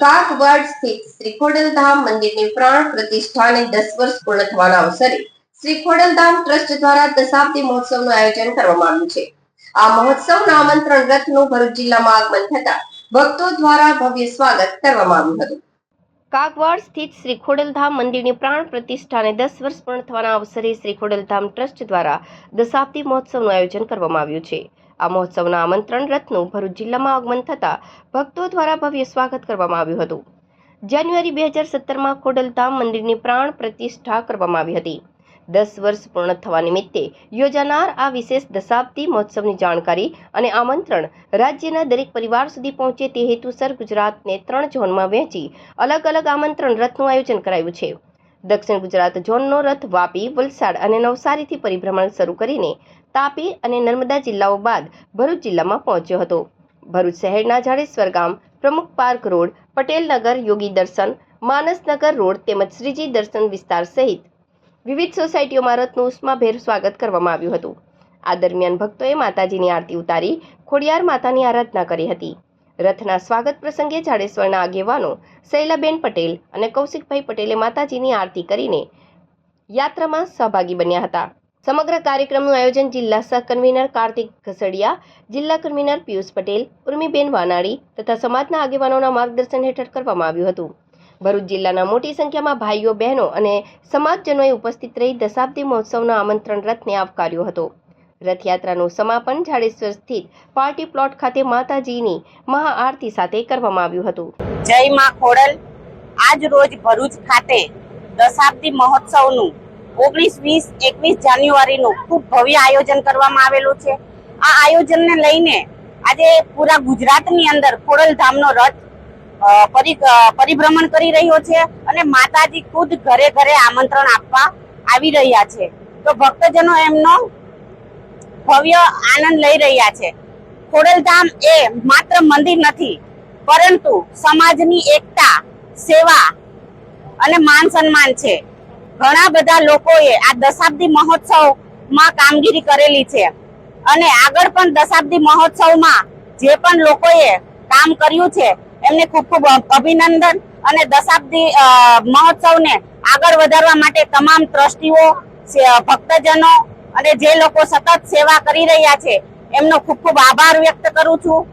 કાકવાડ સ્થિત શ્રી ખોડલધામ મંદિરની પ્રાણ પ્રતિષ્ઠાને 10 વર્ષ પૂર્ણ થવાના અવસરે શ્રી ખોડલધામ ટ્રસ્ટ દ્વારા દશાબ્દી મહોત્સવનું આયોજન કરવામાં આવ્યું છે। આ મહોત્સવના આમંત્રણ રથનું ભરૂચ જિલ્લામાં આગમન થતા ભક્તો દ્વારા ભવ્ય સ્વાગત કરવામાં આવ્યું હતું। કાકવાડ સ્થિત શ્રી ખોડલધામ મંદિરની પ્રાણ પ્રતિષ્ઠાને 10 વર્ષ પૂર્ણ થવાના અવસરે શ્રી ખોડલધામ ટ્રસ્ટ દ્વારા દશાબ્દી મહોત્સવનું આયોજન કરવામાં આવ્યું છે। આ મહોત્સવના આમંત્રણ રથનું ભરૂચ જિલ્લામાં આગમન થતા ભક્તો દ્વારા ભવ્ય સ્વાગત કરવામાં આવ્યું હતું। જાન્યુઆરી 2017માં ખોડલધામ મંદિરની પ્રાણ પ્રતિષ્ઠા કરવામાં આવી હતી। 10 વર્ષ પૂર્ણ થવા નિમિત્તે યોજાનાર આ વિશેષ દશાબ્દી મહોત્સવની જાણકારી અને આમંત્રણ રાજ્યના દરેક પરિવાર સુધી પહોંચે તે હેતુસર ગુજરાતને 3 ઝોનમાં વહેંચી અલગ અલગ આમંત્રણ રથનું આયોજન કરાયું છે। દક્ષિણ ગુજરાત ઝોનનો રથ વાપી, વલસાડ અને નવસારીથી પરિભ્રમણ શરૂ કરીને તાપી અને નર્મદા જિલ્લાઓ બાદ ભરૂચ જિલ્લામાં પહોંચ્યો હતો। ભરૂચ શહેરના જાડેશ્વર ગામ, પ્રમુખ પાર્ક રોડ, પટેલ નગર, યોગી દર્શન, માનસનગર રોડ તેમજ શ્રીજી દર્શન વિસ્તાર સહિત વિવિધ સોસાયટીઓમાં રથનું ઉષ્માભેર સ્વાગત કરવામાં આવ્યું હતું। આ દરમિયાન ભક્તોએ માતાજીની આરતી ઉતારી ખોડિયાર માતાની આરાધના કરી હતી। રથના સ્વાગત પ્રસંગે જાડેશ્વરના આગેવાનો શૈલાબેન પટેલ અને કૌશિકભાઈ પટેલે માતાજીની આરતી કરીને યાત્રામાં સહભાગી બન્યા હતા। સમગ્ર કાર્યક્રમનું આયોજન જિલ્લા સહ કન્વીનર કાર્તિક ઘસડિયા, જિલ્લા કન્વીનર પિયુષ પટેલ, ઉર્મીબેન વાનાડી તથા સમાજના આગેવાનોના માર્ગદર્શન હેઠળ કરવામાં આવ્યું હતું। ભરૂચ જિલ્લાના મોટી સંખ્યામાં ભાઈઓ, બહેનો અને સમાજજનોએ ઉપસ્થિત રહી દશાબ્દી મહોત્સવના આમંત્રણ રથને આવકાર્યો હતો। રથયાત્રાનું સમાપન જાડેશ્વર સ્થિત પાર્ટી પ્લોટ ખાતે માતાજીની મહાઆરતી સાથે કરવામાં આવ્યું હતું। જય માં ખોડલ। આજ રોજ ભરૂચ ખાતે દશાબ્દી મહોત્સવનું 19, 20, 21 જાન્યુઆરીનું ખૂબ ભવ્ય આયોજન કરવામાં આવેલું છે। આ આયોજનને લઈને આજે પૂરા ગુજરાતની અંદર ખોડલધામનો રથ પરિભ્રમણ કરી રહ્યો છે અને માતાજી ખુદ ઘરે ઘરે આમંત્રણ આપવા આવી રહ્યા છે। તો ભક્તજનો એમનો ભવ્ય આનંદ લઈ રહ્યા છે। ખોડલધામ એ માત્ર મંદિર નથી, પરંતુ સમાજની એકતા, સેવા અને માન સન્માન છે। ઘણા બધા લોકોએ આ દશાબ્દી મહોત્સવમાં કામગીરી કરેલી છે અને આગળ પણ દશાબ્દી મહોત્સવમાં જે પણ લોકોએ કામ કર્યું છે એમને ખૂબ ખૂબ અભિનંદન। અને દશાબ્દી મહોત્સવને આગળ વધારવા માટે તમામ ટ્રસ્ટીઓ, ભક્તજનો અને જે લોકો સતત સેવા કરી રહ્યા છે એમનો ખૂબ ખૂબ આભાર વ્યક્ત કરું છું।